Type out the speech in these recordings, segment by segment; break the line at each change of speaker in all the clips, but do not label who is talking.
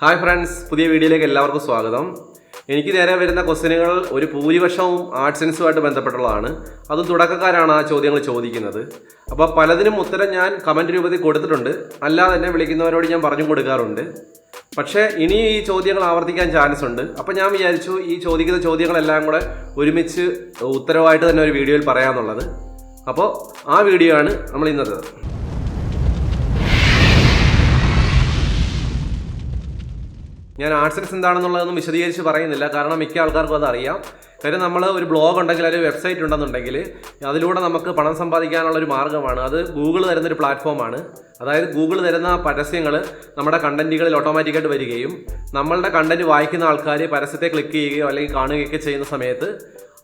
Hi friends, പുതിയ വീഡിയോയിലേക്ക് എല്ലാവർക്കും സ്വാഗതം. എനിക്ക് നേരെ വരുന്ന ക്വസ്റ്റ്യനുകൾ ഒരു ഭൂരിപക്ഷവും ആഡ്സെൻസുമായിട്ട് ബന്ധപ്പെട്ടുള്ളതാണ്. അതും തുടക്കക്കാരാണ് ആ ചോദ്യങ്ങൾ ചോദിക്കുന്നത്. അപ്പോൾ പലതിനും ഉത്തരം ഞാൻ കമൻറ്റ് രൂപത്തിൽ കൊടുത്തിട്ടുണ്ട്, അല്ലാതെ തന്നെ വിളിക്കുന്നവരോട് ഞാൻ പറഞ്ഞു കൊടുക്കാറുണ്ട്. പക്ഷേ ഇനി ഈ ചോദ്യങ്ങൾ ആവർത്തിക്കാൻ ചാൻസ് ഉണ്ട്. അപ്പോൾ ഞാൻ വിചാരിച്ചു ഈ ചോദിക്കുന്ന ചോദ്യങ്ങളെല്ലാം കൂടെ ഒരുമിച്ച് ഉത്തരവായിട്ട് തന്നെ ഒരു വീഡിയോയിൽ പറയാമെന്നുള്ളത്. അപ്പോൾ ആ വീഡിയോ ആണ് നമ്മൾ ഇന്നത്തെ. ഞാൻ ആഡ്സെൻസ് എന്താണെന്നുള്ളതൊന്നും വിശദീകരിച്ച് പറയുന്നില്ല, കാരണം മിക്ക ആൾക്കാർക്കും അത് അറിയാം. കാര്യം നമ്മൾ ഒരു ബ്ലോഗ് ഉണ്ടെങ്കിൽ അല്ലെങ്കിൽ വെബ്സൈറ്റ് ഉണ്ടെന്നുണ്ടെങ്കിൽ അതിലൂടെ നമുക്ക് പണം സമ്പാദിക്കാനുള്ളൊരു മാർഗ്ഗമാണ്. അത് ഗൂഗിൾ തരുന്നൊരു പ്ലാറ്റ്ഫോമാണ്. അതായത് ഗൂഗിൾ തരുന്ന പരസ്യങ്ങൾ നമ്മുടെ കണ്ടന്റുകളിൽ ഓട്ടോമാറ്റിക്കായിട്ട് വരികയും നമ്മളുടെ കണ്ടന്റ് വായിക്കുന്ന ആൾക്കാർ പരസ്യത്തെ ക്ലിക്ക് ചെയ്യുകയോ അല്ലെങ്കിൽ കാണുകയൊക്കെ ചെയ്യുന്ന സമയത്ത്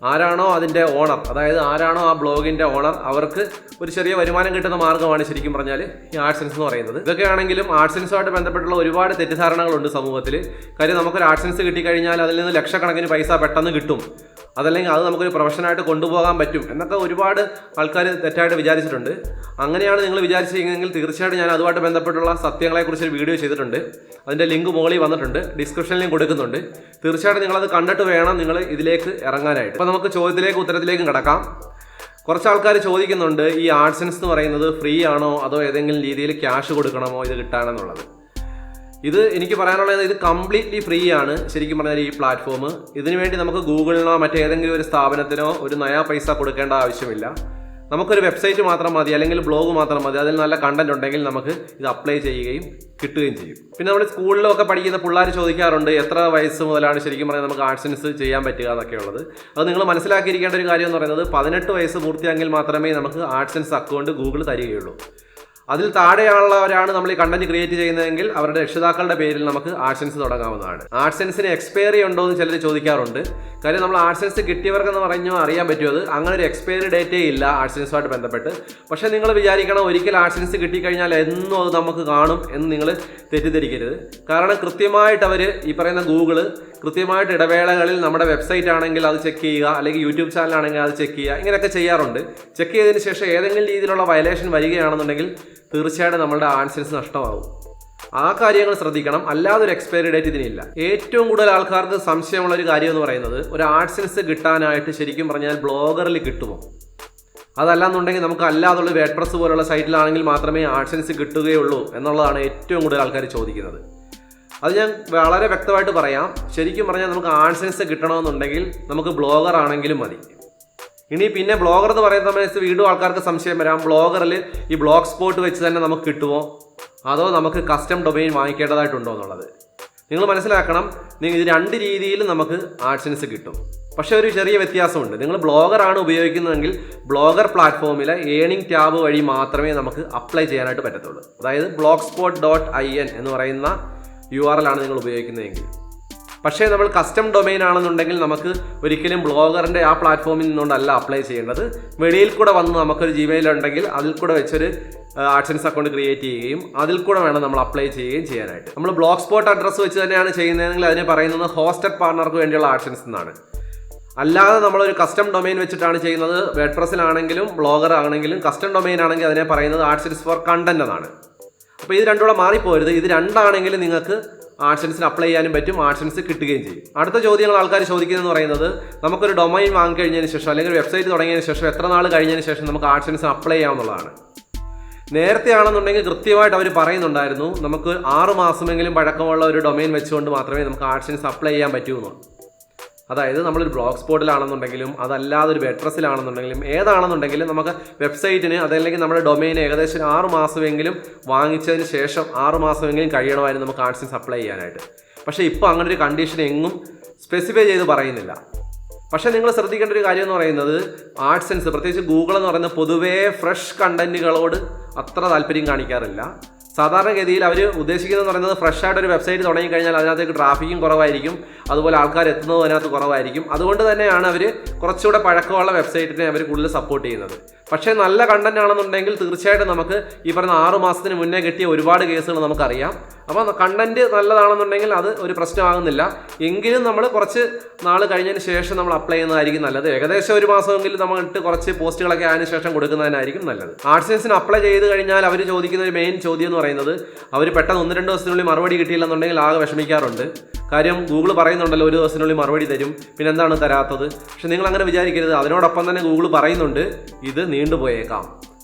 ആരാണോ അതിൻ്റെ ഓണർ, അതായത് ആരാണോ ആ ബ്ലോഗിൻ്റെ ഓണർ, അവർക്ക് ഒരു ചെറിയ വരുമാനം കിട്ടുന്ന മാർഗ്ഗമാണ് ശരിക്കും പറഞ്ഞാൽ ഈ ആഡ്സെൻസ് എന്ന് പറയുന്നത്. ഇതൊക്കെ ആണെങ്കിലും ആഡ്സെൻസുമായിട്ട് ബന്ധപ്പെട്ടുള്ള ഒരുപാട് തെറ്റിദ്ധാരണകളുണ്ട് സമൂഹത്തിൽ. കാര്യം നമുക്കൊരു ആഡ്സെൻസ് കിട്ടിക്കഴിഞ്ഞാൽ അതിൽ നിന്ന് ലക്ഷക്കണക്കിന് പൈസ പെട്ടെന്ന് കിട്ടും, അതല്ലെങ്കിൽ അത് നമുക്കൊരു പ്രൊഫഷനായിട്ട് കൊണ്ടുപോകാൻ പറ്റും എന്നൊക്കെ ഒരുപാട് ആൾക്കാർ തെറ്റായിട്ട് വിചാരിച്ചിട്ടുണ്ട്. അങ്ങനെയാണ് നിങ്ങൾ വിചാരിച്ചിരിക്കുന്നതെങ്കിൽ തീർച്ചയായിട്ടും ഞാൻ അതുമായിട്ട് ബന്ധപ്പെട്ടുള്ള സത്യങ്ങളെക്കുറിച്ചൊരു വീഡിയോ ചെയ്തിട്ടുണ്ട്. അതിൻ്റെ ലിങ്ക് മുകളിൽ വന്നിട്ടുണ്ട്, ഡിസ്ക്രിപ്ഷനിലും കൊടുക്കുന്നുണ്ട്. തീർച്ചയായിട്ടും നിങ്ങളത് കണ്ടിട്ട് വേണം നിങ്ങൾ ഇതിലേക്ക് ഇറങ്ങാനായിട്ട്. അപ്പോൾ നമുക്ക് ചോദ്യത്തിലേക്കും ഉത്തരത്തിലേക്കും കിടക്കാം. കുറച്ച് ആൾക്കാർ ചോദിക്കുന്നുണ്ട്, ഈ ആഡ്സെൻസ് എന്ന് പറയുന്നത് ഫ്രീ ആണോ അതോ ഏതെങ്കിലും രീതിയിൽ ക്യാഷ് കൊടുക്കണമോ ഇത് കിട്ടാനെന്നുള്ളത്. ഇത് എനിക്ക് പറയാനുള്ളത്, ഇത് കംപ്ലീറ്റ്ലി ഫ്രീ ആണ് ശരിക്കും പറഞ്ഞാൽ ഈ പ്ലാറ്റ്ഫോം. ഇതിനു വേണ്ടി നമുക്ക് ഗൂഗിളിനോ മറ്റേതെങ്കിലും ഒരു സ്ഥാപനത്തിനോ ഒരു നയാ പൈസ കൊടുക്കേണ്ട ആവശ്യമില്ല. നമുക്കൊരു വെബ്സൈറ്റ് മാത്രം മതി, അല്ലെങ്കിൽ ബ്ലോഗ് മാത്രം മതി, അതിൽ നല്ല കണ്ടന്റ് ഉണ്ടെങ്കിൽ നമുക്ക് ഇത് അപ്ലൈ ചെയ്യുകയും കിട്ടുകയും ചെയ്യും. പിന്നെ നമ്മൾ സ്കൂളിലൊക്കെ പഠിക്കുന്ന പിള്ളേർ ചോദിക്കാറുണ്ട്, എത്ര വയസ്സ് മുതലാണ് ശരിക്കും പറഞ്ഞാൽ നമുക്ക് ആഡ്സെൻസ് ചെയ്യാൻ പറ്റുക എന്നൊക്കെ ഉള്ളത്. അത് നിങ്ങൾ മനസ്സിലാക്കിയിരിക്കേണ്ട ഒരു കാര്യം എന്ന് പറയുന്നത്, 18 വയസ്സ് പൂർത്തിയായെങ്കിൽ മാത്രമേ നമുക്ക് ആഡ്സെൻസ് അക്കൗണ്ട് ഗൂഗിൾ തരികയുള്ളൂ. അതിൽ താഴെയുള്ളവരാണ് നമ്മൾ ഈ കണ്ടന്റ് ക്രിയേറ്റ് ചെയ്യുന്നതെങ്കിൽ അവരുടെ രക്ഷിതാക്കളുടെ പേരിൽ നമുക്ക് ആഡ്സെൻസ് തുടങ്ങാവുന്നതാണ്. ആഡ്സെൻസിന് എക്സ്പയറി ഉണ്ടോ എന്ന് ചിലർ ചോദിക്കാറുണ്ട്. കാര്യം നമ്മൾ ആഡ്സെൻസ് കിട്ടിയവർക്കെന്ന് പറഞ്ഞു അറിയാൻ പറ്റുമത്, അങ്ങനെ ഒരു എക്സ്പയറി ഡേറ്റേ ഇല്ല ആഡ്സെൻസുമായിട്ട് ബന്ധപ്പെട്ട്. പക്ഷേ നിങ്ങൾ വിചാരിക്കണം ഒരിക്കൽ ആഡ്സെൻസ് കിട്ടിക്കഴിഞ്ഞാൽ എന്നും അത് നമുക്ക് കാണും എന്ന് നിങ്ങൾ തെറ്റിദ്ധരിക്കരുത്. കാരണം കൃത്യമായിട്ട് അവർ ഈ പറയുന്ന ഗൂഗിള് കൃത്യമായിട്ട് ഇടവേളകളിൽ നമ്മുടെ വെബ്സൈറ്റ് ആണെങ്കിൽ അത് ചെക്ക് ചെയ്യുക, അല്ലെങ്കിൽ യൂട്യൂബ് ചാനലാണെങ്കിൽ അത് ചെക്ക് ചെയ്യുക, ഇങ്ങനെയൊക്കെ ചെയ്യാറുണ്ട്. ചെക്ക് ചെയ്തതിന് ശേഷം ഏതെങ്കിലും രീതിയിലുള്ള വയലേഷൻ വരികയാണെന്നുണ്ടെങ്കിൽ തീർച്ചയായിട്ടും നമ്മളുടെ ആഡ്സെൻസ് നഷ്ടമാകും. ആ കാര്യങ്ങൾ ശ്രദ്ധിക്കണം. അല്ലാതെ ഒരു എക്സ്പയറി ഡേറ്റ് ഇതിനില്ല. ഏറ്റവും കൂടുതൽ ആൾക്കാർക്ക് സംശയമുള്ളൊരു കാര്യം എന്ന് പറയുന്നത്, ഒരു ആഡ്സെൻസ് കിട്ടാനായിട്ട് ശരിക്കും പറഞ്ഞാൽ ബ്ലോഗറിൽ കിട്ടുമോ, അതല്ലാന്നുണ്ടെങ്കിൽ നമുക്ക് അല്ലാതുള്ള വേഡ്പ്രസ് പോലുള്ള സൈറ്റിലാണെങ്കിൽ മാത്രമേ ആഡ്സെൻസ് കിട്ടുകയുള്ളൂ എന്നുള്ളതാണ് ഏറ്റവും കൂടുതൽ ആൾക്കാർ ചോദിക്കുന്നത്. അത് ഞാൻ വളരെ വ്യക്തമായിട്ട് പറയാം. ശരിക്കും പറഞ്ഞാൽ നമുക്ക് ആഡ്സെൻസ് കിട്ടണമെന്നുണ്ടെങ്കിൽ നമുക്ക് ബ്ലോഗർ ആണെങ്കിലും മതി. ഇനി പിന്നെ ബ്ലോഗർ എന്ന് പറയുന്ന സമയത്ത് വീണ്ടും ആൾക്കാർക്ക് സംശയം വരാം, ബ്ലോഗറിൽ ഈ BlogSpot വെച്ച് തന്നെ നമുക്ക് കിട്ടുമോ അതോ നമുക്ക് കസ്റ്റം ഡൊമൈൻ വാങ്ങിക്കേണ്ടതായിട്ടുണ്ടോ എന്നുള്ളത്. നിങ്ങൾ മനസ്സിലാക്കണം, ഇത് രണ്ട് രീതിയിലും നമുക്ക് ആഡ്സെൻസ് കിട്ടും. പക്ഷേ ഒരു ചെറിയ വ്യത്യാസമുണ്ട്. നിങ്ങൾ ബ്ലോഗറാണ് ഉപയോഗിക്കുന്നതെങ്കിൽ ബ്ലോഗർ പ്ലാറ്റ്ഫോമിലെ ഏണിംഗ് ടാബ് വഴി മാത്രമേ നമുക്ക് അപ്ലൈ ചെയ്യാനായിട്ട് പറ്റത്തുള്ളൂ. അതായത് blogspot.in എന്ന് പറയുന്ന URL ആണ് നിങ്ങൾ ഉപയോഗിക്കുന്നതെങ്കിൽ. പക്ഷേ നമ്മൾ കസ്റ്റം ഡൊമൈൻ ആണെന്നുണ്ടെങ്കിൽ നമുക്ക് ഒരിക്കലും ബ്ലോഗറിൻ്റെ ആ പ്ലാറ്റ്ഫോമിൽ നിന്നുകൊണ്ടല്ല അപ്ലൈ ചെയ്യേണ്ടത്. വെളിയിൽ കൂടെ വന്ന് നമുക്കൊരു Gmail ഉണ്ടെങ്കിൽ അതിൽ കൂടെ വെച്ചൊരു ആഡ്സെൻസ് അക്കൗണ്ട് ക്രിയേറ്റ് ചെയ്യുകയും അതിൽ കൂടെ വേണം നമ്മൾ അപ്ലൈ ചെയ്യുകയും ചെയ്യാനായിട്ട്. നമ്മൾ BlogSpot അഡ്രസ്സ് വെച്ച് തന്നെയാണ് ചെയ്യുന്നതെങ്കിൽ അതിനെ പറയുന്നത് ഹോസ്റ്റഡ് പാർട്ണർക്ക് വേണ്ടിയുള്ള ആഡ്സെൻസ് എന്നാണ്. അല്ലാതെ നമ്മളൊരു കസ്റ്റം ഡൊമൈൻ വെച്ചിട്ടാണ് ചെയ്യുന്നത്. വേഡ്പ്രസ്സിലാണെങ്കിലും ബ്ലോഗർ ആണെങ്കിലും കസ്റ്റം ഡൊമൈൻ ആണെങ്കിൽ അതിനെ പറയുന്നത് ആഡ്സെൻസ് ഫോർ കണ്ടന്റ് എന്നാണ്. അപ്പോൾ ഇത് രണ്ടുകൂടെ മാറിപ്പോരുത്. ഇത് രണ്ടാണെങ്കിലും നിങ്ങൾക്ക് ആഡ്സെൻസിന് അപ്ലൈ ചെയ്യാനും പറ്റും, ആഡ്സെൻസ് കിട്ടുകയും ചെയ്യും. അടുത്ത ചോദ്യങ്ങൾ ആൾക്കാർ ചോദിക്കുന്നതെന്ന് പറയുന്നത്, നമുക്കൊരു ഡൊമൈൻ വാങ്ങിക്കഴിഞ്ഞതിന് ശേഷം അല്ലെങ്കിൽ വെബ്സൈറ്റ് തുടങ്ങിയതിന് ശേഷം എത്ര നാൾ കഴിഞ്ഞതിന് ശേഷം നമുക്ക് ആഡ്സെൻസിന് അപ്ലൈ ചെയ്യാവുന്നതാണ്. നേരത്തെ ആണെന്നുണ്ടെങ്കിൽ കൃത്യമായിട്ട് അവർ പറയുന്നുണ്ടായിരുന്നു, നമുക്ക് 6 മാസമെങ്കിലും പഴക്കമുള്ള ഒരു ഡൊമൈൻ വെച്ചുകൊണ്ട് മാത്രമേ നമുക്ക് ആഡ്സെൻസ് അപ്ലൈ ചെയ്യാൻ പറ്റുമെന്ന്. അതായത് നമ്മളൊരു BlogSpotലാണെന്നുണ്ടെങ്കിലും അതല്ലാതെ ഒരു വേഡ്പ്രസ്സിലാണെന്നുണ്ടെങ്കിലും ഏതാണെന്നുണ്ടെങ്കിലും നമുക്ക് വെബ്സൈറ്റിന് അതല്ലെങ്കിൽ നമ്മുടെ ഡൊമൈന് ഏകദേശം 6 മാസമെങ്കിലും വാങ്ങിച്ചതിന് ശേഷം 6 മാസമെങ്കിലും കഴിയണമായിരുന്നു നമുക്ക് ആഡ്സെൻസ് അപ്ലൈ ചെയ്യാനായിട്ട്. പക്ഷേ ഇപ്പോൾ അങ്ങനെ ഒരു കണ്ടീഷൻ എങ്ങും സ്പെസിഫൈ ചെയ്ത് പറയുന്നില്ല. പക്ഷേ നിങ്ങൾ ശ്രദ്ധിക്കേണ്ട ഒരു കാര്യം എന്ന് പറയുന്നത്, ആഡ്സെൻസ് പ്രത്യേകിച്ച് ഗൂഗിൾ എന്ന് പറയുന്നത് പൊതുവേ ഫ്രഷ് കണ്ടന്റുകളോട് അത്ര താല്പര്യം കാണിക്കാറില്ല. സാധാരണഗതിയിൽ അവർ ഉദ്ദേശിക്കുന്നതെന്ന് പറയുന്നത് ഫ്രഷ് ആയിട്ട് ഒരു വെബ്സൈറ്റ് തുടങ്ങിക്കഴിഞ്ഞാൽ അതിനകത്തേക്ക് ട്രാഫിക്കും കുറവായിരിക്കും, അതുപോലെ ആൾക്കാർ എത്തുന്നതും അതിനകത്ത് കുറവായിരിക്കും. അതുകൊണ്ട് തന്നെയാണ് അവർ കുറച്ചുകൂടെ പഴക്കമുള്ള വെബ്സൈറ്റിനെ അവർ കൂടുതൽ സപ്പോർട്ട് ചെയ്യുന്നത്. പക്ഷേ നല്ല കണ്ടന്റ് ആണെന്നുണ്ടെങ്കിൽ തീർച്ചയായിട്ടും നമുക്ക് ഈ പറഞ്ഞ 6 മാസത്തിന് മുന്നേ കിട്ടിയ ഒരുപാട് കേസുകൾ നമുക്കറിയാം. അപ്പോൾ കണ്ടന്റ് നല്ലതാണെന്നുണ്ടെങ്കിൽ അത് ഒരു പ്രശ്നമാകുന്നില്ല. എങ്കിലും നമ്മൾ കുറച്ച് നാൾ കഴിഞ്ഞതിന് ശേഷം നമ്മൾ അപ്ലൈ ചെയ്യുന്നതായിരിക്കും നല്ലത്. ഏകദേശം ഒരു മാസമെങ്കിലും നമ്മളിട്ട് കുറച്ച് പോസ്റ്റുകളൊക്കെ അതിന് ശേഷം കൊടുക്കുന്നതിനായിരിക്കും നല്ലത്. AdSense അപ്ലൈ ചെയ്ത് കഴിഞ്ഞാൽ അവർ ചോദിക്കുന്ന ഒരു മെയിൻ ചോദ്യം എന്ന് പറയുന്നത്, അവർ പെട്ടെന്ന് 1-2 ദിവസത്തിനുള്ളിൽ മറുപടി കിട്ടിയില്ലെന്നുണ്ടെങ്കിൽ ആകെ വിഷമിക്കാറുണ്ട്. കാര്യം ഗൂഗിൾ പറയുന്നുണ്ടല്ലോ 1 ദിവസത്തിനുള്ളിൽ മറുപടി തരും, പിന്നെ എന്താണ് തരാത്തത്? പക്ഷെ നിങ്ങൾ അങ്ങനെ വിചാരിക്കരുത്. അതിനോടൊപ്പം തന്നെ ഗൂഗിൾ പറയുന്നുണ്ട് ഇത് നീണ്ടുപോയേക്കാം.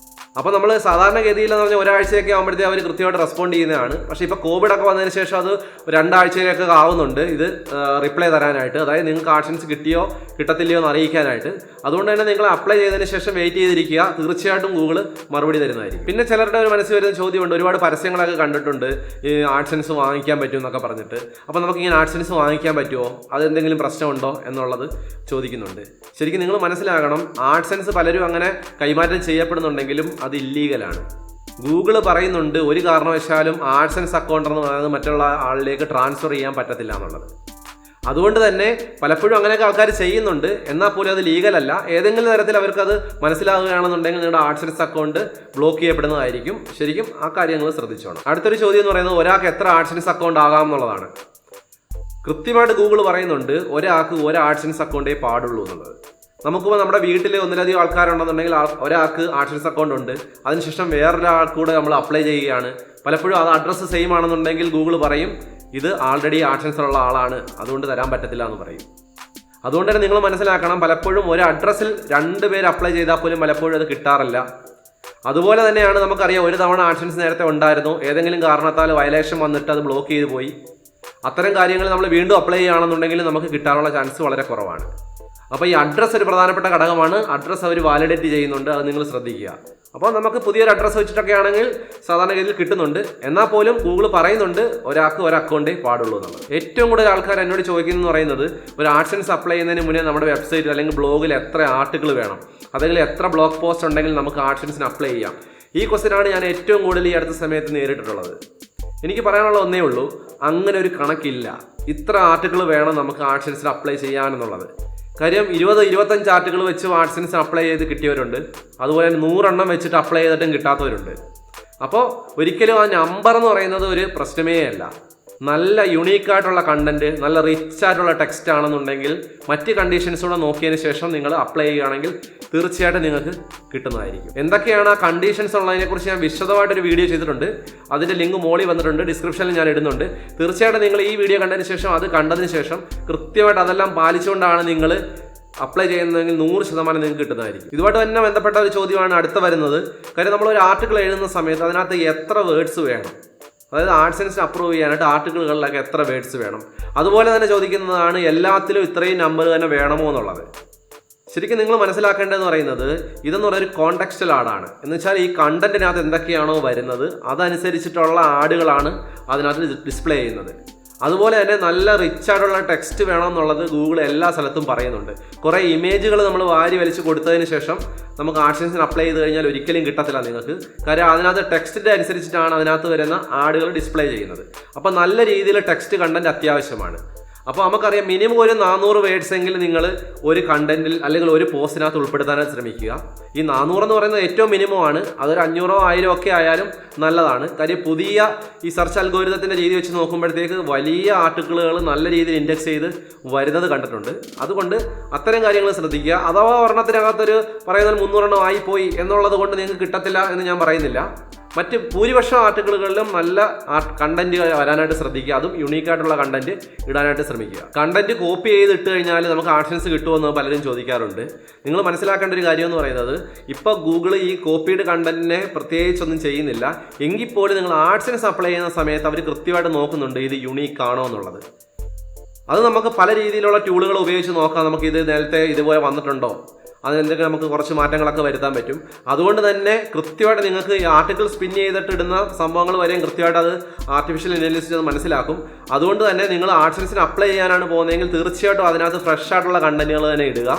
അപ്പോൾ നമ്മൾ സാധാരണഗതിയിൽ എന്ന് പറഞ്ഞാൽ ഒരാഴ്ചയൊക്കെ ആകുമ്പോഴത്തേക്ക് അവർ കൃത്യമായിട്ട് റെസ്പോണ്ട് ചെയ്യുന്നതാണ്. പക്ഷേ ഇപ്പോൾ കോവിഡൊക്കെ വന്നതിന് ശേഷം അത് 2 ആഴ്ചയിലൊക്കെ ആവുന്നുണ്ട് ഇത് റിപ്ലൈ തരാനായിട്ട്. അതായത് നിങ്ങൾക്ക് AdSense കിട്ടിയോ കിട്ടത്തില്ലയോ എന്ന് അറിയിക്കാനായിട്ട്. അതുകൊണ്ട് തന്നെ നിങ്ങൾ അപ്ലൈ ചെയ്തതിന് ശേഷം വെയിറ്റ് ചെയ്തിരിക്കുക. തീർച്ചയായിട്ടും ഗൂഗിൾ മറുപടി തരുന്നതായിരിക്കും. പിന്നെ ചിലരുടെ ഒരു മനസ്സിൽ വരുന്ന ചോദ്യമുണ്ട്, ഒരുപാട് പരസ്യങ്ങളൊക്കെ കണ്ടിട്ടുണ്ട് ഈ AdSense വാങ്ങിക്കാൻ പറ്റും എന്നൊക്കെ പറഞ്ഞിട്ട്. അപ്പോൾ നമുക്കിങ്ങനെ AdSense വാങ്ങിക്കാൻ പറ്റുമോ, അതെന്തെങ്കിലും പ്രശ്നമുണ്ടോ എന്നുള്ളത് ചോദിക്കുന്നുണ്ട്. ശരിക്കും നിങ്ങൾ മനസ്സിലാക്കണം, AdSense പലരും അങ്ങനെ കൈമാറ്റം ചെയ്യപ്പെടുന്നുണ്ടെങ്കിലും അത് ഇല്ലീഗലാണ്. ഗൂഗിൾ പറയുന്നുണ്ട് ഒരു കാരണവശാലും AdSense അക്കൗണ്ട് എന്ന് പറയുന്നത് മറ്റുള്ള ആളിലേക്ക് ട്രാൻസ്ഫർ ചെയ്യാൻ പറ്റത്തില്ല എന്നുള്ളത്. അതുകൊണ്ട് തന്നെ പലപ്പോഴും അങ്ങനെയൊക്കെ ആൾക്കാർ ചെയ്യുന്നുണ്ട്. എന്നാൽ പോലും അത് ലീഗലല്ല. ഏതെങ്കിലും തരത്തിൽ അവർക്കത് മനസ്സിലാവുകയാണെന്നുണ്ടെങ്കിൽ നിങ്ങളുടെ AdSense അക്കൗണ്ട് ബ്ലോക്ക് ചെയ്യപ്പെടുന്നതായിരിക്കും. ശരിക്കും ആ കാര്യങ്ങൾ ശ്രദ്ധിച്ചോണം. അടുത്തൊരു ചോദ്യം എന്ന് പറയുന്നത് ഒരാൾക്ക് എത്ര AdSense അക്കൗണ്ട് ആകാം എന്നുള്ളതാണ്. കൃത്യമായിട്ട് ഗൂഗിൾ പറയുന്നുണ്ട് ഒരാൾക്ക് ഒരു AdSense അക്കൗണ്ടേ പാടുള്ളൂ എന്നുള്ളത്. നമുക്കിപ്പോൾ നമ്മുടെ വീട്ടിൽ ഒന്നിലധികം ആൾക്കാരുണ്ടെന്നുണ്ടെങ്കിൽ ഒരാൾക്ക് AdSense അക്കൗണ്ട് ഉണ്ട്, അതിനുശേഷം വേറൊരാൾക്ക് കൂടെ നമ്മൾ അപ്ലൈ ചെയ്യുകയാണ്. പലപ്പോഴും അത് അഡ്രസ്സ് സെയിം ആണെന്നുണ്ടെങ്കിൽ ഗൂഗിൾ പറയും ഇത് ആൾറെഡി AdSense ഉള്ള ആളാണ്, അതുകൊണ്ട് തരാൻ പറ്റത്തില്ല എന്ന് പറയും. അതുകൊണ്ട് തന്നെ നിങ്ങൾ മനസ്സിലാക്കണം, പലപ്പോഴും ഒരു അഡ്രസ്സിൽ 2 പേര് അപ്ലൈ ചെയ്താൽ പോലും പലപ്പോഴും അത് കിട്ടാറില്ല. അതുപോലെ തന്നെയാണ് നമുക്കറിയാം, ഒരു തവണ AdSense നേരത്തെ ഉണ്ടായിരുന്നു, ഏതെങ്കിലും കാരണത്താൽ വയലേഷൻ വന്നിട്ട് അത് ബ്ലോക്ക് ചെയ്ത് പോയി. അത്തരം കാര്യങ്ങൾ നമ്മൾ വീണ്ടും അപ്ലൈ ചെയ്യുകയാണെന്നുണ്ടെങ്കിൽ നമുക്ക് കിട്ടാനുള്ള ചാൻസ് വളരെ കുറവാണ്. അപ്പോൾ ഈ അഡ്രസ്സ് ഒരു പ്രധാനപ്പെട്ട ഘടകമാണ്. അഡ്രസ്സ് അവർ വാലിഡേറ്റ് ചെയ്യുന്നുണ്ട്, അത് നിങ്ങൾ ശ്രദ്ധിക്കുക. അപ്പോൾ നമുക്ക് പുതിയൊരു അഡ്രസ്സ് വെച്ചിട്ടൊക്കെ ആണെങ്കിൽ സാധാരണഗതിയിൽ കിട്ടുന്നുണ്ട്. എന്നാൽ പോലും ഗൂഗിൾ പറയുന്നുണ്ട് ഒരാൾക്ക് ഒരു അക്കൗണ്ടേ പാടുള്ളൂ എന്നുള്ളത്. ഏറ്റവും കൂടുതൽ ആൾക്കാർ എന്നോട് ചോദിക്കുന്നതെന്ന് പറയുന്നത് ഒരു AdSense അപ്ലൈ ചെയ്യുന്നതിന് മുന്നേ നമ്മുടെ വെബ്സൈറ്റ് അല്ലെങ്കിൽ ബ്ലോഗിൽ എത്ര ആർട്ടിക്കിൾ വേണം, അല്ലെങ്കിൽ എത്ര ബ്ലോഗ് പോസ്റ്റ് ഉണ്ടെങ്കിൽ നമുക്ക് AdSense അപ്ലൈ ചെയ്യാം. ഈ ക്വസ്റ്റ്യനാണ് ഞാൻ ഏറ്റവും കൂടുതൽ ഈ അടുത്ത സമയത്ത് നേരിട്ടിട്ടുള്ളത്. എനിക്ക് പറയാനുള്ള ഒന്നേ ഉള്ളൂ, അങ്ങനെ ഒരു കണക്കില്ല. ഇത്ര ആർട്ടിക്കിൾ വേണം നമുക്ക് AdSense അപ്ലൈ ചെയ്യാനെന്നുള്ളത്. കാര്യം 20-25 ആർട്ടിക്കിൾ വെച്ച് AdSense അപ്ലൈ ചെയ്ത് കിട്ടിയവരുണ്ട്, അതുപോലെ 100 എണ്ണം വെച്ചിട്ട് അപ്ലൈ ചെയ്തിട്ടും കിട്ടാത്തവരുണ്ട്. അപ്പോൾ ഒരിക്കലും ആ നമ്പർ എന്ന് പറയുന്നത് ഒരു പ്രശ്നമേ അല്ല. നല്ല യുണീക്കായിട്ടുള്ള കണ്ടന്റ്, നല്ല റിച്ച് ആയിട്ടുള്ള ടെക്സ്റ്റ് ആണെന്നുണ്ടെങ്കിൽ മറ്റ് കണ്ടീഷൻസ് കൂടെ നോക്കിയതിന് ശേഷം നിങ്ങൾ അപ്ലൈ ചെയ്യുകയാണെങ്കിൽ തീർച്ചയായിട്ടും നിങ്ങൾക്ക് കിട്ടുന്നതായിരിക്കും. എന്തൊക്കെയാണ് ആ കണ്ടീഷൻസ് ഉള്ളതിനെക്കുറിച്ച് ഞാൻ വിശദമായിട്ടൊരു വീഡിയോ ചെയ്തിട്ടുണ്ട്. അതിൻ്റെ ലിങ്ക് മോളിൽ വന്നിട്ടുണ്ട്, ഡിസ്ക്രിപ്ഷനിൽ ഞാൻ ഇടുന്നുണ്ട്. തീർച്ചയായിട്ടും നിങ്ങൾ ഈ വീഡിയോ കണ്ടതിന് ശേഷം അത് കണ്ടതിന് ശേഷം കൃത്യമായിട്ട് അതെല്ലാം പാലിച്ചുകൊണ്ടാണ് നിങ്ങൾ അപ്ലൈ ചെയ്യുന്നതെങ്കിൽ 100% നിങ്ങൾക്ക് കിട്ടുന്നതായിരിക്കും. ഇതുമായിട്ട് തന്നെ ബന്ധപ്പെട്ട ഒരു ചോദ്യമാണ് അടുത്ത വരുന്നത്. കാര്യം നമ്മളൊരു ആർട്ടിക്കിൾ എഴുതുന്ന സമയത്ത് അതിനകത്ത് എത്ര വേർഡ്സ് വേണം, അതായത് AdSense അപ്രൂവ് ചെയ്യാനായിട്ട് ആർട്ടിക്കിളുകളിലൊക്കെ എത്ര വേർഡ്സ് വേണം. അതുപോലെ തന്നെ ചോദിക്കുന്നതാണ് എല്ലാത്തിലും ഇത്രയും നമ്പർ തന്നെ വേണമോ എന്നുള്ളത്. ശരിക്കും നിങ്ങൾ മനസ്സിലാക്കേണ്ടതെന്ന് പറയുന്നത് ഇതെന്ന് പറയുന്ന ഒരു കോണ്ടെക്സ്റ്റൽ ആഡാണ്. എന്ന് വെച്ചാൽ ഈ കണ്ടന്റിനകത്ത് എന്തൊക്കെയാണോ വരുന്നത് അതനുസരിച്ചിട്ടുള്ള ആഡുകളാണ് അതിനകത്ത് ഡിസ്പ്ലേ ചെയ്യുന്നത്. അതുപോലെ തന്നെ നല്ല റിച്ച് ആയിട്ടുള്ള ടെക്സ്റ്റ് വേണമെന്നുള്ളത് ഗൂഗിൾ എല്ലാ സ്ഥലത്തും പറയുന്നുണ്ട്. കുറേ ഇമേജുകൾ നമ്മൾ വാരി വലിച്ച് കൊടുത്തതിന് ശേഷം നമുക്ക് AdSense അപ്ലൈ ചെയ്ത് കഴിഞ്ഞാൽ ഒരിക്കലും കിട്ടത്തില്ല നിങ്ങൾക്ക്. കാര്യം അതിനകത്ത് ടെക്സ്റ്റിൻ്റെ അനുസരിച്ചിട്ടാണ് അതിനകത്ത് വരുന്ന ആഡുകൾ ഡിസ്പ്ലേ ചെയ്യുന്നത്. അപ്പോൾ നല്ല രീതിയിൽ ടെക്സ്റ്റ് കണ്ടന്റ് അത്യാവശ്യമാണ്. അപ്പോൾ നമുക്കറിയാം മിനിമം ഒരു 400 വേർഡ്സ് എങ്കിലും നിങ്ങൾ ഒരു കണ്ടന്റിൽ അല്ലെങ്കിൽ ഒരു പോസ്റ്റിനകത്ത് ഉൾപ്പെടുത്താനായിട്ട് ശ്രമിക്കുക. ഈ 400 എന്ന് പറയുന്നത് ഏറ്റവും മിനിമം ആണ്. അതൊരു 500 1000 ഒക്കെ ആയാലും നല്ലതാണ്. കാര്യം പുതിയ ഈ സെർച്ച് അൽഗോരിതത്തിൻ്റെ രീതി വെച്ച് നോക്കുമ്പോഴത്തേക്ക് വലിയ ആർട്ടിക്കിളുകൾ നല്ല രീതിയിൽ ഇൻഡെക്സ് ചെയ്ത് വരുന്നത് കണ്ടിട്ടുണ്ട്. അതുകൊണ്ട് അത്തരം കാര്യങ്ങൾ ശ്രദ്ധിക്കുക. അഥവാ ഒരെണ്ണത്തിനകത്തൊരു പറയുന്നത് 300 എണ്ണം ആയിപ്പോയി എന്നുള്ളത് കൊണ്ട് നിങ്ങൾക്ക് കിട്ടത്തില്ല എന്ന് ഞാൻ പറയുന്നില്ല. മറ്റ് ഭൂരിപക്ഷം ആർട്ടിക്കിളുകളിലും നല്ല കണ്ടന്റ് വരാനായിട്ട് ശ്രദ്ധിക്കുക. അതും യുണീക്കായിട്ടുള്ള കണ്ടന്റ് ഇടാനായിട്ട് ശ്രമിക്കുക. കണ്ടന്റ് കോപ്പി ചെയ്തിട്ട് കഴിഞ്ഞാൽ നമുക്ക് AdSense കിട്ടുമെന്ന് പലരും ചോദിക്കാറുണ്ട്. നിങ്ങൾ മനസ്സിലാക്കേണ്ട ഒരു കാര്യം എന്ന് പറയുന്നത് ഇപ്പോൾ ഗൂഗിൾ ഈ കോപ്പീഡ് കണ്ടന്റിനെ പ്രത്യേകിച്ചൊന്നും ചെയ്യുന്നില്ല. എങ്കിൽ പോലും നിങ്ങൾ AdSense അപ്ലൈ ചെയ്യുന്ന സമയത്ത് അവർ കൃത്യമായിട്ട് നോക്കുന്നുണ്ട് ഇത് യുണീക്ക് ആണോ എന്നുള്ളത്. അത് നമുക്ക് പല രീതിയിലുള്ള ടൂളുകൾ ഉപയോഗിച്ച് നോക്കാം. നമുക്ക് ഇത് നേരത്തെ ഇതുപോലെ വന്നിട്ടുണ്ടോ, അതിനെന്തെങ്കിലും നമുക്ക് കുറച്ച് മാറ്റങ്ങളൊക്കെ വരുത്താൻ പറ്റും. അതുകൊണ്ട് തന്നെ കൃത്യമായിട്ട് നിങ്ങൾക്ക് ഈ ആർട്ടിക്കിൾ സ്പിൻ ചെയ്തിട്ട് ഇടുന്ന സംഭവങ്ങൾ വരെയും കൃത്യമായിട്ട് അത് ആർട്ടിഫിഷ്യൽ ഇന്റലിജൻസ് മനസ്സിലാക്കും. അതുകൊണ്ട് തന്നെ നിങ്ങൾ AdSense അപ്ലൈ ചെയ്യാനാണ് പോകുന്നതെങ്കിൽ തീർച്ചയായിട്ടും അതിനകത്ത് ഫ്രഷ് ആയിട്ടുള്ള കണ്ടന്റുകൾ തന്നെ ഇടുക.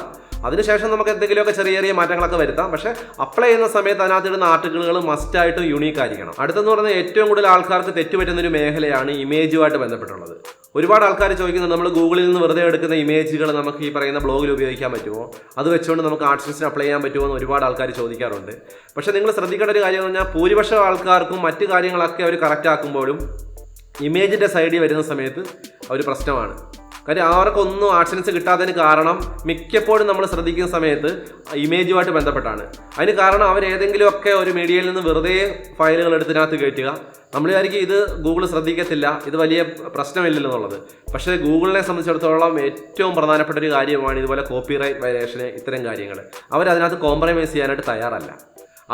അതിനുശേഷം നമുക്ക് എന്തെങ്കിലുമൊക്കെ ചെറിയ മാറ്റങ്ങളൊക്കെ വരുത്താം. പക്ഷേ അപ്ലൈ ചെയ്യുന്ന സമയത്ത് അതിനകത്ത് ഇടുന്ന ആർട്ടിക്കിളുകൾ മസ്റ്റായിട്ടും യുണീക്ക് ആയിരിക്കണം. അടുത്തെന്ന് പറഞ്ഞാൽ ഏറ്റവും കൂടുതൽ ആൾക്കാർക്ക് തെറ്റുപറ്റുന്നൊരു മേഖലയാണ് ഇമേജുമായിട്ട് ബന്ധപ്പെട്ടുള്ളത്. ഒരുപാട് ആൾക്കാർ ചോദിക്കുന്നത് നമ്മൾ ഗൂഗിളിൽ നിന്ന് വെറുതെ എടുക്കുന്ന ഇമേജുകൾ നമുക്ക് ഈ പറയുന്ന ബ്ലോഗിൽ ഉപയോഗിക്കാൻ പറ്റുമോ, അത് വെച്ചുകൊണ്ട് നമുക്ക് AdSense അപ്ലൈ ചെയ്യാൻ പറ്റുമോ എന്ന് ഒരുപാട് ആൾക്കാർ ചോദിക്കാറുണ്ട്. പക്ഷേ നിങ്ങൾ ശ്രദ്ധിക്കേണ്ട ഒരു കാര്യം എന്ന് പറഞ്ഞാൽ ഭൂരിപക്ഷം ആൾക്കാർക്കും മറ്റു കാര്യങ്ങളൊക്കെ അവർ കറക്റ്റ് ആക്കുമ്പോഴും ഇമേജിൻ്റെ സൈഡിൽ വരുന്ന സമയത്ത് ഒരു പ്രശ്നമാണ്. കാര്യം അവർക്കൊന്നും ആഡ്സൻസ് കിട്ടാത്തതിന് കാരണം മിക്കപ്പോഴും നമ്മൾ ശ്രദ്ധിക്കുന്ന സമയത്ത് ഇമേജുമായിട്ട് ബന്ധപ്പെട്ടാണ്. അതിന് കാരണം അവർ ഏതെങ്കിലുമൊക്കെ ഒരു മീഡിയയിൽ നിന്ന് വെറുതെ ഫയലുകൾ എടുത്തിനകത്ത് കയറ്റുക. നമ്മൾ വിചാരിക്കും ഇത് ഗൂഗിൾ ശ്രദ്ധിക്കത്തില്ല, ഇത് വലിയ പ്രശ്നമില്ലല്ലോ എന്നുള്ളത്. പക്ഷേ ഗൂഗിളിനെ സംബന്ധിച്ചിടത്തോളം ഏറ്റവും പ്രധാനപ്പെട്ട ഒരു കാര്യമാണ് ഇതുപോലെ കോപ്പിറൈറ്റ് വയലേഷന്, ഇത്തരം കാര്യങ്ങൾ. അവരതിനകത്ത് കോംപ്രമൈസ് ചെയ്യാനായിട്ട് തയ്യാറല്ല.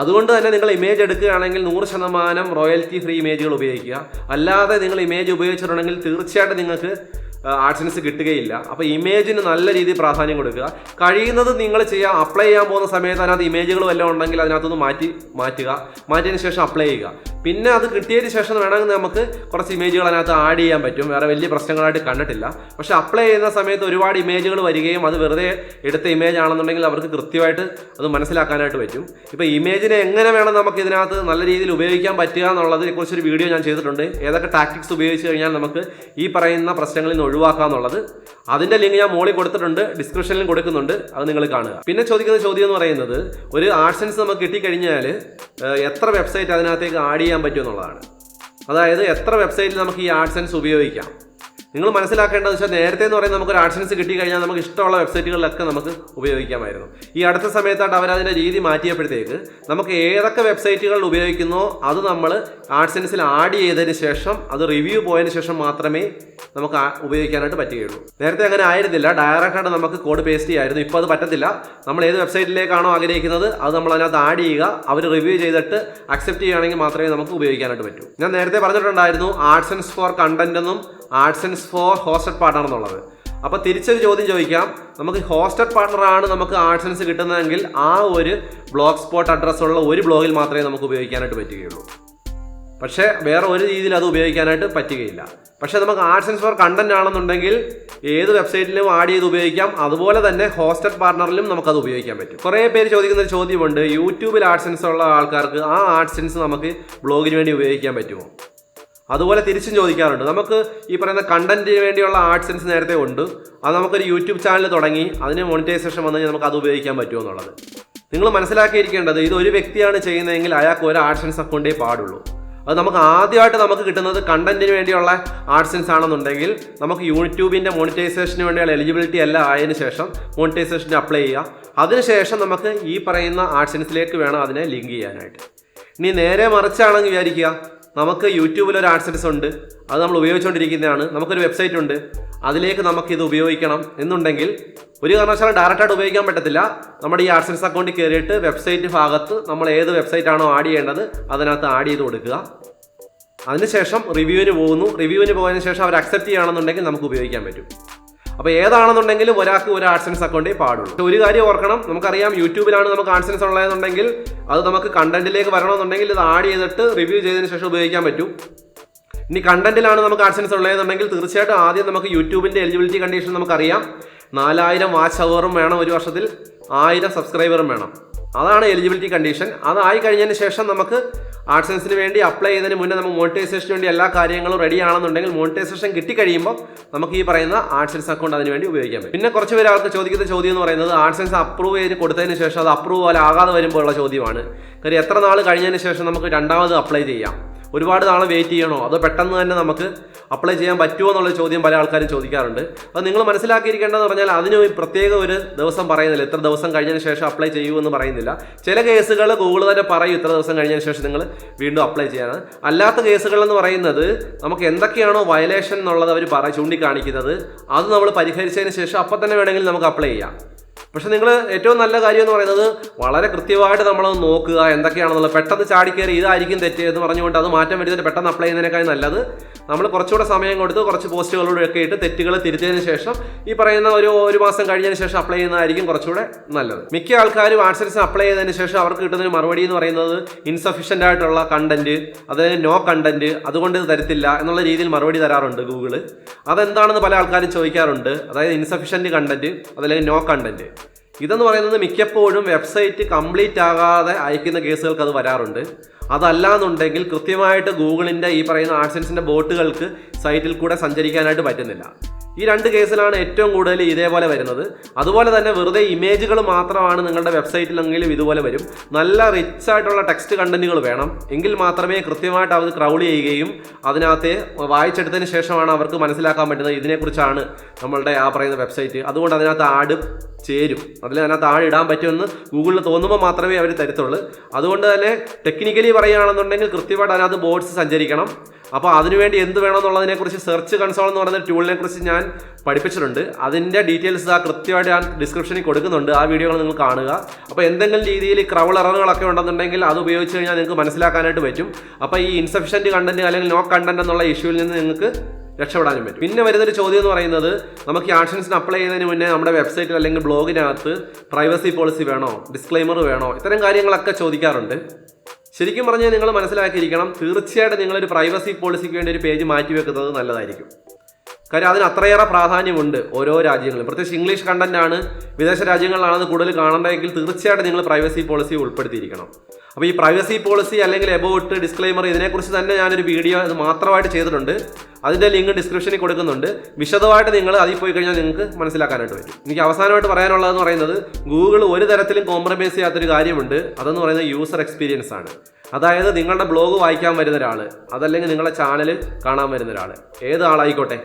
അതുകൊണ്ട് തന്നെ നിങ്ങൾ ഇമേജ് എടുക്കുകയാണെങ്കിൽ 100% റോയൽറ്റി ഫ്രീ ഇമേജുകൾ ഉപയോഗിക്കുക. അല്ലാതെ നിങ്ങൾ ഇമേജ് ഉപയോഗിച്ചിട്ടുണ്ടെങ്കിൽ തീർച്ചയായിട്ടും നിങ്ങൾക്ക് ആഡ്സൻസ് കിട്ടുകയില്ല. അപ്പോൾ ഇമേജിന് നല്ല രീതിയിൽ പ്രാധാന്യം കൊടുക്കുക. കഴിയുന്നത് നിങ്ങൾ അപ്ലൈ ചെയ്യാൻ പോകുന്ന സമയത്ത് അതിനകത്ത് ഇമേജുകൾ വല്ലതും ഉണ്ടെങ്കിൽ അതിനകത്തൊന്ന് മാറ്റിയതിന് ശേഷം അപ്ലൈ ചെയ്യുക. പിന്നെ അത് കിട്ടിയതിന് ശേഷം വേണമെങ്കിൽ നമുക്ക് കുറച്ച് ഇമേജുകൾ അതിനകത്ത് ആഡ് ചെയ്യാൻ പറ്റും. വേറെ വലിയ പ്രശ്നങ്ങളായിട്ട് കണ്ടിട്ടില്ല. പക്ഷേ അപ്ലൈ ചെയ്യുന്ന സമയത്ത് ഒരുപാട് ഇമേജുകൾ വരികയും അത് വെറുതെ എടുത്ത ഇമേജ് ആണെന്നുണ്ടെങ്കിൽ അവർക്ക് കൃത്യമായിട്ട് അത് മനസ്സിലാക്കാനായിട്ട് പറ്റും. ഇപ്പോൾ ഇമേജിനെ എങ്ങനെ വേണം നമുക്ക് ഇതിനകത്ത് നല്ല രീതിയിൽ ഉപയോഗിക്കാൻ പറ്റുക എന്നുള്ളതിനെ കുറിച്ചൊരു വീഡിയോ ഞാൻ ചെയ്തിട്ടുണ്ട്. ഏതൊക്കെ ടാക്ടിക്സ് ഉപയോഗിച്ച് കഴിഞ്ഞാൽ നമുക്ക് ഈ പറയുന്ന പ്രശ്നങ്ങളിൽ നിന്ന് ഒഴിവാക്കാന്നുള്ളത്. അതിൻ്റെ ലിങ്ക് ഞാൻ മുകളിൽ കൊടുത്തിട്ടുണ്ട്, ഡിസ്ക്രിപ്ഷനിലും കൊടുക്കുന്നുണ്ട്, അത് നിങ്ങൾ കാണുക. പിന്നെ ചോദിക്കുന്ന ചോദ്യം എന്ന് പറയുന്നത്, ഒരു ആഡ്സൻസ് നമുക്ക് കിട്ടിക്കഴിഞ്ഞാൽ എത്ര വെബ്സൈറ്റ് അതിനകത്തേക്ക് ആഡ് ചെയ്യാൻ പറ്റുമെന്നുള്ളതാണ്. അതായത് എത്ര വെബ്സൈറ്റിൽ നമുക്ക് ഈ ആഡ്സൻസ് ഉപയോഗിക്കാം. നിങ്ങൾ മനസ്സിലാക്കേണ്ടതെന്ന് വെച്ചാൽ നേരത്തെ എന്ന് പറയുന്നത് നമുക്കൊരു ആഡ്സൻസ് കിട്ടിക്കഴിഞ്ഞാൽ നമുക്ക് ഇഷ്ടമുള്ള വെബ്സൈറ്റുകളിലൊക്കെ നമുക്ക് ഉപയോഗിക്കാമായിരുന്നു. ഈ അടുത്ത സമയത്തായിട്ട് അവരതിൻ്റെ രീതി മാറ്റിയപ്പോഴത്തേക്ക് നമുക്ക് ഏതൊക്കെ വെബ്സൈറ്റുകൾ ഉപയോഗിക്കുന്നോ അത് നമ്മൾ ആഡ്സൻസിൽ ആഡ് ചെയ്തതിന് ശേഷം അത് റിവ്യൂ പോയതിന് ശേഷം മാത്രമേ നമുക്ക് ഉപയോഗിക്കാനായിട്ട് പറ്റുകയുള്ളൂ. നേരത്തെ അങ്ങനെ ആയിരുന്നില്ല, ഡയറക്റ്റായിട്ട് നമുക്ക് കോഡ് പേസ്റ്റ് ചെയ്യായിരുന്നു. ഇപ്പോൾ അത് പറ്റത്തില്ല. നമ്മൾ ഏത് വെബ്സൈറ്റിലേക്കാണോ ആഗ്രഹിക്കുന്നത് അത് നമ്മൾ അതിനകത്ത് ആഡ് ചെയ്യുക. അവർ റിവ്യൂ ചെയ്തിട്ട് അക്സെപ്റ്റ് ചെയ്യുകയാണെങ്കിൽ മാത്രമേ നമുക്ക് ഉപയോഗിക്കാനായിട്ട് പറ്റൂ. ഞാൻ നേരത്തെ പറഞ്ഞിട്ടുണ്ടായിരുന്നു ആഡ്സൻസ് ഫോർ കണ്ടന്റ് എന്നും ആഡ്സൻസ് ഫോർ ഹോസ്റ്റഡ് പാർട്ണർ എന്നുള്ളത്. അപ്പോൾ തിരിച്ചൊരു ചോദ്യം ചോദിക്കാം, നമുക്ക് ഹോസ്റ്റഡ് പാർട്ണറാണ് നമുക്ക് ആഡ്സൻസ് കിട്ടുന്നതെങ്കിൽ ആ ഒരു BlogSpot അഡ്രസ്സുള്ള ഒരു ബ്ലോഗിൽ മാത്രമേ നമുക്ക് ഉപയോഗിക്കാനായിട്ട് പറ്റുകയുള്ളൂ. പക്ഷേ വേറെ ഒരു രീതിയിൽ അത് ഉപയോഗിക്കാനായിട്ട് പറ്റുകയില്ല. പക്ഷേ നമുക്ക് ആഡ്സൻസ് ഫോർ കണ്ടന്റ് ആണെന്നുണ്ടെങ്കിൽ ഏത് വെബ്സൈറ്റിലും ആഡ് ചെയ്ത് ഉപയോഗിക്കാം. അതുപോലെ തന്നെ ഹോസ്റ്റഡ് പാർട്ണറിലും നമുക്കത് ഉപയോഗിക്കാൻ പറ്റും. കുറേ പേര് ചോദിക്കുന്ന ഒരു ചോദ്യമുണ്ട്, യൂട്യൂബിൽ ആഡ്സൻസ് ഉള്ള ആൾക്കാർക്ക് ആ ആഡ്സൻസ് നമുക്ക് ബ്ലോഗിന് വേണ്ടി ഉപയോഗിക്കാൻ പറ്റുമോ? അതുപോലെ തിരിച്ചും ചോദിക്കാറുണ്ട്, നമുക്ക് ഈ പറയുന്ന കണ്ടന്റിന് വേണ്ടിയുള്ള ആഡ്സൻസ് നേരത്തെ ഉണ്ട്, അത് നമുക്കൊരു യൂട്യൂബ് ചാനൽ തുടങ്ങി അതിന് മോണിറ്റൈസേഷൻ വന്നു കഴിഞ്ഞാൽ നമുക്ക് അത് ഉപയോഗിക്കാൻ പറ്റുമോ എന്നുള്ളത്. നിങ്ങൾ മനസ്സിലാക്കിയിരിക്കേണ്ടത്, ഇത് ഒരു വ്യക്തിയാണ് ചെയ്യുന്നതെങ്കിൽ അയാൾക്ക് ഒരു ആഡ്സൻസ് അക്കൗണ്ടേ പാടുള്ളൂ. അത് നമുക്ക് ആദ്യമായിട്ട് നമുക്ക് കിട്ടുന്നത് കണ്ടന്റിന് വേണ്ടിയുള്ള ആഡ്സൻസ് ആണെന്നുണ്ടെങ്കിൽ നമുക്ക് യൂട്യൂബിൻ്റെ മോണിറ്റൈസേഷന് വേണ്ടിയുള്ള എലിജിബിലിറ്റി എല്ലാം ആയതിനു ശേഷം മോണിറ്റൈസേഷന് അപ്ലൈ ചെയ്യുക. അതിനുശേഷം നമുക്ക് ഈ പറയുന്ന ആഡ്സൻസിലേക്ക് വേണം അതിനെ ലിങ്ക് ചെയ്യാനായിട്ട്. ഇനി നേരെ മറിച്ചാണെങ്കിൽ വിചാരിക്കുക, നമുക്ക് യൂട്യൂബിലൊരു ആഡ്സൻസ് ഉണ്ട്, അത് നമ്മൾ ഉപയോഗിച്ചുകൊണ്ടിരിക്കുന്നതാണ്, നമുക്കൊരു വെബ്സൈറ്റ് ഉണ്ട്, അതിലേക്ക് നമുക്കിത് ഉപയോഗിക്കണം എന്നുണ്ടെങ്കിൽ ഒരു കാരണവശാലും ഡയറക്റ്റായിട്ട് ഉപയോഗിക്കാൻ പറ്റത്തില്ല. നമ്മുടെ ഈ ആഡ്സൻസ് അക്കൗണ്ടിൽ കയറിയിട്ട് വെബ്സൈറ്റ് ഭാഗത്ത് നമ്മൾ ഏത് വെബ്സൈറ്റാണോ ആഡ് ചെയ്യേണ്ടത് അതിനകത്ത് ആഡ് ചെയ്ത് കൊടുക്കുക. അതിനുശേഷം റിവ്യൂവിന് പോകുന്നു. റിവ്യൂവിന് പോയതിനു ശേഷം അവർ അക്സെപ്റ്റ് ചെയ്യുകയാണെന്നുണ്ടെങ്കിൽ നമുക്ക് ഉപയോഗിക്കാൻ പറ്റും. അപ്പോൾ ഏതാണെന്നുണ്ടെങ്കിലും ഒരാൾക്ക് ഒരു ആഡ്സൻസ് അക്കൗണ്ടേ പാടുള്ളൂ. ഒരു കാര്യം ഓർക്കണം, നമുക്കറിയാം യൂട്യൂബിലാണ് നമുക്ക് ആഡ്സൻസ് ഉള്ളതെന്നുണ്ടെങ്കിൽ അത് നമുക്ക് കണ്ടന്റിലേക്ക് വരണമെന്നുണ്ടെങ്കിൽ ഇത് ആഡ് ചെയ്തിട്ട് റിവ്യൂ ചെയ്തതിന് ശേഷം ഉപയോഗിക്കാൻ പറ്റും. ഇനി കണ്ടന്റിലാണ് നമുക്ക് ആഡ്സൻസ് ഉള്ളതെന്നുണ്ടെങ്കിൽ തീർച്ചയായിട്ടും ആദ്യം നമുക്ക് യൂട്യൂബിൻ്റെ എലിജിബിലിറ്റി കണ്ടീഷൻ നമുക്കറിയാം. 4000 വാച്ച് അവറും വേണം, ഒരു വർഷത്തിൽ 1000 സബ്സ്ക്രൈബറും വേണം. അതാണ് എലിജിബിലിറ്റി കണ്ടീഷൻ. അതായി കഴിഞ്ഞതിന് ശേഷം നമുക്ക് ആഡ്സൻസിന് വേണ്ടി അപ്ലൈ ചെയ്യുന്നതിന് മുന്നേ നമുക്ക് മോണിറ്റൈസേഷന് വേണ്ടി എല്ലാ കാര്യങ്ങളും റെഡി ആണെന്നുണ്ടെങ്കിൽ മോണിറ്റൈസേഷൻ കിട്ടിക്കഴിയുമ്പോൾ നമുക്ക് ഈ പറയുന്ന ആഡ്സൻസ് അക്കൗണ്ട് അതിന് വേണ്ടി ഉപയോഗിക്കാൻ പറ്റും. പിന്നെ കുറച്ച് പേര് ആൾക്ക് ചോദിക്കുന്ന ചോദ്യം എന്ന് പറയുന്നത്, ആഡ്സൻസ് അപ്രൂവ് ചെയ്ത് കൊടുത്തതിന് ശേഷം അത് അപ്രൂവ് ആകാതെ വരുമ്പോഴുള്ള ചോദ്യമാണ്. കാര്യം എത്ര നാൾ കഴിഞ്ഞതിന് ശേഷം നമുക്ക് രണ്ടാമത് അപ്ലൈ ചെയ്യാം? ഒരുപാട് നാൾ വെയിറ്റ് ചെയ്യണോ, അതോ പെട്ടെന്ന് തന്നെ നമുക്ക് അപ്ലൈ ചെയ്യാൻ പറ്റുമോ എന്നുള്ള ചോദ്യം പല ആൾക്കാരും ചോദിക്കാറുണ്ട്. അത് നിങ്ങൾ മനസ്സിലാക്കിയിരിക്കേണ്ടതെന്ന് പറഞ്ഞാൽ അതിന് പ്രത്യേക ഒരു ദിവസം പറയുന്നില്ല, ഇത്ര ദിവസം കഴിഞ്ഞതിന് ശേഷം അപ്ലൈ ചെയ്യൂ എന്ന് പറയുന്നില്ല. ചില കേസുകൾ ഗൂഗിൾ തന്നെ പറയും ഇത്ര ദിവസം കഴിഞ്ഞതിന് ശേഷം നിങ്ങൾ വീണ്ടും അപ്ലൈ ചെയ്യാനാണ്. അല്ലാത്ത കേസുകളെന്ന് പറയുന്നത് നമുക്ക് എന്തൊക്കെയാണോ വയലേഷൻ എന്നുള്ളത് അവർ ചൂണ്ടിക്കാണിക്കുന്നത് അത് നമ്മൾ പരിഹരിച്ചതിന് ശേഷം അപ്പം തന്നെ വേണമെങ്കിൽ നമുക്ക് അപ്ലൈ ചെയ്യാം. പക്ഷെ നിങ്ങൾ ഏറ്റവും നല്ല കാര്യം എന്ന് പറയുന്നത് വളരെ കൃത്യമായിട്ട് നമ്മളത് നോക്കുക എന്തൊക്കെയാണെന്നുള്ളത്. പെട്ടെന്ന് ചാടിക്കയറി ഇതായിരിക്കും തെറ്റ് എന്ന് പറഞ്ഞുകൊണ്ട് അത് മാറ്റം വരുത്തിയിട്ട് പെട്ടെന്ന് അപ്ലൈ ചെയ്യുന്നതിനേക്കാൾ നല്ലത് നമ്മൾ കുറച്ചുകൂടെ സമയം കൊടുത്ത് കുറച്ച് പോസ്റ്റുകളോടൊക്കെ ഇട്ട് തെറ്റുകൾ തിരുത്തിയതിന് ശേഷം ഈ പറയുന്ന ഒരു മാസം കഴിഞ്ഞതിന് ശേഷം അപ്ലൈ ചെയ്യുന്നതായിരിക്കും കുറച്ചുകൂടെ നല്ലത്. മിക്ക ആൾക്കാരും ആഡ്സൻസ് അപ്ലൈ ചെയ്തതിന് ശേഷം അവർക്ക് കിട്ടുന്ന മറുപടി എന്ന് പറയുന്നത് ഇൻസഫിഷ്യൻ്റ് ആയിട്ടുള്ള കണ്ടന്റ്, അതായത് നോ കണ്ടന്റ്, അതുകൊണ്ട് തരത്തില്ല എന്നുള്ള രീതിയിൽ മറുപടി തരാറുണ്ട് ഗൂഗിള്. അതെന്താണെന്ന് പല ആൾക്കാരും ചോദിക്കാറുണ്ട്. അതായത് ഇൻസഫിഷ്യൻ്റ് കണ്ടന്റ് അതല്ലെങ്കിൽ നോ കണ്ടന്റ്. ഇതെന്ന് പറയുന്നത് മിക്കപ്പോഴും വെബ്സൈറ്റ് കംപ്ലീറ്റ് ആകാതെ അയക്കുന്ന കേസുകൾക്ക് അത് വരാറുണ്ട്. അതല്ലാന്നുണ്ടെങ്കിൽ കൃത്യമായിട്ട് ഗൂഗിളിൻ്റെ ഈ പറയുന്ന ആഡ്സൻസിൻ്റെ ബോട്ടുകൾക്ക് സൈറ്റിൽ കൂടെ സഞ്ചരിക്കാനായിട്ട് പറ്റുന്നില്ല. ഈ 2 കേസിലാണ് ഏറ്റവും കൂടുതൽ ഇതേപോലെ വരുന്നത്. അതുപോലെ തന്നെ വെറുതെ ഇമേജുകൾ മാത്രമാണ് നിങ്ങളുടെ വെബ്സൈറ്റിലെങ്കിലും ഇതുപോലെ വരും. നല്ല റിച്ച് ആയിട്ടുള്ള ടെക്സ്റ്റ് കണ്ടന്റുകൾ വേണം, എങ്കിൽ മാത്രമേ കൃത്യമായിട്ട് അവർ ക്രൗൾ ചെയ്യുകയും അതിനകത്ത് വായിച്ചെടുത്തതിന് ശേഷമാണ് അവർക്ക് മനസ്സിലാക്കാൻ പറ്റുന്നത് ഇതിനെക്കുറിച്ചാണ് നമ്മളുടെ ആ പറയുന്ന വെബ്സൈറ്റ്. അതുകൊണ്ട് അതിനകത്ത് ആഡ് ചേരും, അതിനകത്ത് ആഡ് ഇടാൻ പറ്റുമെന്ന് ഗൂഗിളിൽ തോന്നുമ്പോൾ മാത്രമേ അവർ തരത്തുള്ളൂ. അതുകൊണ്ട് തന്നെ ടെക്നിക്കലി പറയുകയാണെന്നുണ്ടെങ്കിൽ കൃത്യമായിട്ട് അതിനകത്ത് ബോർഡ്സ് സഞ്ചരിക്കണം. അപ്പോൾ അതിനുവേണ്ടി എന്ത് വേണമെന്നുള്ളതിനെക്കുറിച്ച് സെർച്ച് കൺസോൾ എന്ന് പറയുന്ന ടൂളിനെ കുറിച്ച് ഞാൻ പഠിപ്പിച്ചിട്ടുണ്ട്. അതിൻ്റെ ഡീറ്റെയിൽസ് കൃത്യമായിട്ട് ഞാൻ ഡിസ്ക്രിപ്ഷനിൽ കൊടുക്കുന്നുണ്ട്. ആ വീഡിയോകൾ നിങ്ങൾ കാണുക. അപ്പോൾ എന്തെങ്കിലും രീതിയിൽ ക്രൗൾ എററുകളൊക്കെ ഉണ്ടെന്നുണ്ടെങ്കിൽ അത് ഉപയോഗിച്ച് കഴിഞ്ഞാൽ നിങ്ങൾക്ക് മനസ്സിലാക്കാനായിട്ട് പറ്റും. അപ്പോൾ ഈ ഇൻസഫിഷ്യൻറ്റ് കണ്ടന്റ് അല്ലെങ്കിൽ നോ കണ്ടന്റ് എന്നുള്ള ഇഷ്യൂവിൽ നിന്ന് നിങ്ങൾക്ക് രക്ഷപ്പെടാനും പറ്റും. പിന്നെ വരുന്നൊരു ചോദ്യം എന്ന് പറയുന്നത്, നമുക്ക് ഈ ആഡ്സെൻസിന് അപ്ലൈ ചെയ്യുന്നതിന് മുന്നേ നമ്മുടെ വെബ്സൈറ്റിൽ അല്ലെങ്കിൽ ബ്ലോഗിനകത്ത് പ്രൈവസി പോളിസി വേണോ, ഡിസ്ക്ലെയിമർ വേണോ, ഇത്തരം കാര്യങ്ങളൊക്കെ ചോദിക്കാറുണ്ട്. ശരിക്കും പറഞ്ഞാൽ നിങ്ങൾ മനസ്സിലാക്കിയിരിക്കണം, തീർച്ചയായിട്ടും നിങ്ങളൊരു പ്രൈവസി പോളിസിക്ക് വേണ്ടി ഒരു പേജ് മാറ്റി വെക്കുന്നത് നല്ലതായിരിക്കും. കാര്യം അതിന് അത്രയേറെ പ്രാധാന്യമുണ്ട് ഓരോ രാജ്യങ്ങളിലും. പ്രത്യേകിച്ച് ഇംഗ്ലീഷ് കണ്ടന്റ് ആണ്, വിദേശ രാജ്യങ്ങളിലാണെന്ന് കൂടുതൽ കാണേണ്ടതെങ്കിൽ തീർച്ചയായിട്ടും നിങ്ങൾ പ്രൈവസി പോളിസി ഉൾപ്പെടുത്തിയിരിക്കണം. അപ്പോൾ ഈ പ്രൈവസി പോളിസി അല്ലെങ്കിൽ എബൌട്ട്, ഡിസ്ക്ലെയിമർ, ഇതിനെക്കുറിച്ച് തന്നെ ഞാനൊരു വീഡിയോ അത് മാത്രമായിട്ട് ചെയ്തിട്ടുണ്ട്. അതിൻ്റെ ലിങ്ക് ഡിസ്ക്രിപ്ഷനിൽ കൊടുക്കുന്നുണ്ട്. വിശദമായിട്ട് നിങ്ങൾ അതിൽ പോയി കഴിഞ്ഞാൽ നിങ്ങൾക്ക് മനസ്സിലാക്കാനായിട്ട് പറ്റും. എനിക്ക് അവസാനമായിട്ട് പറയാനുള്ളതെന്ന് പറയുന്നത്, ഗൂഗിൾ ഒരു തരത്തിലും കോംപ്രമൈസ് ചെയ്യാത്തൊരു കാര്യമുണ്ട്. അതെന്ന് പറയുന്നത് യൂസർ എക്സ്പീരിയൻസ് ആണ്. അതായത് നിങ്ങളുടെ ബ്ലോഗ് വായിക്കാൻ വരുന്ന ഒരാൾ, അതല്ലെങ്കിൽ നിങ്ങളുടെ ചാനൽ കാണാൻ വരുന്ന ഒരാൾ, ഏത് ആളായിക്കോട്ടെ,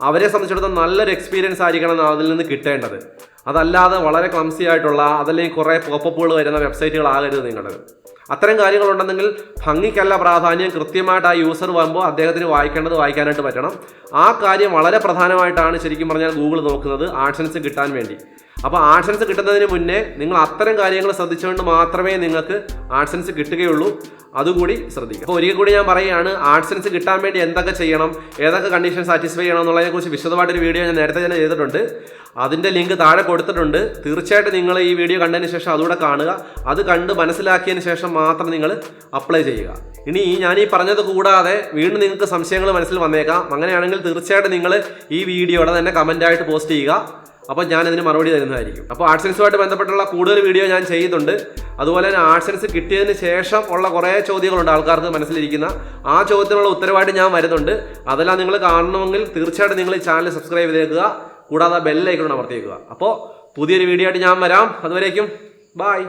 അവരെ സംബന്ധിച്ചിടത്തോളം നല്ലൊരു എക്സ്പീരിയൻസ് ആയിരിക്കണം അതിൽ നിന്ന് കിട്ടേണ്ടത്. അതല്ലാതെ വളരെ ക്ലംസി ആയിട്ടുള്ള, അതല്ലെങ്കിൽ കുറേ പോപ്പപ്പുകൾ വരുന്ന വെബ്സൈറ്റുകളാകരുത് നിങ്ങളുടേത്. അത്തരം കാര്യങ്ങളുണ്ടെങ്കിൽ ഭംഗിക്കല്ല പ്രാധാന്യം, കൃത്യമായിട്ട് ആ യൂസർ വരുമ്പോൾ അദ്ദേഹത്തിന് വായിക്കേണ്ടത് വായിക്കാനായിട്ട് പറ്റണം. ആ കാര്യം വളരെ പ്രധാനമായിട്ടാണ് ശരിക്കും പറഞ്ഞാൽ ഗൂഗിൾ നോക്കുന്നത് ആഡ്സെൻസ് കിട്ടാൻ വേണ്ടി. അപ്പോൾ ആഡ്സെൻസ് കിട്ടുന്നതിന് മുന്നേ നിങ്ങൾ അത്തരം കാര്യങ്ങൾ ശ്രദ്ധിച്ചുകൊണ്ട് മാത്രമേ നിങ്ങൾക്ക് ആഡ്സെൻസ് കിട്ടുകയുള്ളൂ. അതുകൂടി ശ്രദ്ധിക്കുക. അപ്പോൾ ഒരിക്കൽ കൂടി ഞാൻ പറയുകയാണ്, ആഡ്സെൻസ് കിട്ടാൻ വേണ്ടി എന്തൊക്കെ ചെയ്യണം, ഏതൊക്കെ കണ്ടീഷൻ സാറ്റിസ്ഫൈ ചെയ്യണം എന്നുള്ളതിനെക്കുറിച്ച് വിശദമായിട്ടൊരു വീഡിയോ ഞാൻ നേരത്തെ തന്നെ ചെയ്തിട്ടുണ്ട്. അതിൻ്റെ ലിങ്ക് താഴെ കൊടുത്തിട്ടുണ്ട്. തീർച്ചയായിട്ടും നിങ്ങൾ ഈ വീഡിയോ കണ്ടതിന് ശേഷം അതുകൂടെ കാണുക. അത് കണ്ട് മനസ്സിലാക്കിയതിന് ശേഷം മാത്രം നിങ്ങൾ അപ്ലൈ ചെയ്യുക. ഇനി ഞാൻ ഈ പറഞ്ഞത് കൂടാതെ വീണ്ടും നിങ്ങൾക്ക് സംശയങ്ങൾ മനസ്സിൽ വന്നേക്കാം. അങ്ങനെയാണെങ്കിൽ തീർച്ചയായിട്ടും നിങ്ങൾ ഈ വീഡിയോയുടെ തന്നെ കമൻ്റായിട്ട് പോസ്റ്റ് ചെയ്യുക. അപ്പോൾ ഞാൻ ഇതിന് മറുപടി തരുന്നതായിരിക്കും. അപ്പോൾ ആഡ്സെൻസുമായിട്ട് ബന്ധപ്പെട്ടുള്ള കൂടുതൽ വീഡിയോ ഞാൻ ചെയ്യുന്നുണ്ട്. അതുപോലെ തന്നെ ആഡ്സെൻസ് കിട്ടിയതിന് ശേഷം ഉള്ള കുറേ ചോദ്യങ്ങളുണ്ട് ആൾക്കാർക്ക് മനസ്സിലിരിക്കുന്ന. ആ ചോദ്യത്തിനുള്ള ഉത്തരവായിട്ട് ഞാൻ വരുന്നുണ്ട്. അതെല്ലാം നിങ്ങൾ കാണണമെങ്കിൽ തീർച്ചയായിട്ടും നിങ്ങൾ ഈ ചാനൽ സബ്സ്ക്രൈബ് ചെയ്തേക്കുക. കൂടാതെ ബെല്ലൈക്കൺ അമർത്തിയേക്കുക. അപ്പോൾ പുതിയൊരു വീഡിയോ ആയിട്ട് ഞാൻ വരാം. അതുവരേക്കും ബൈ.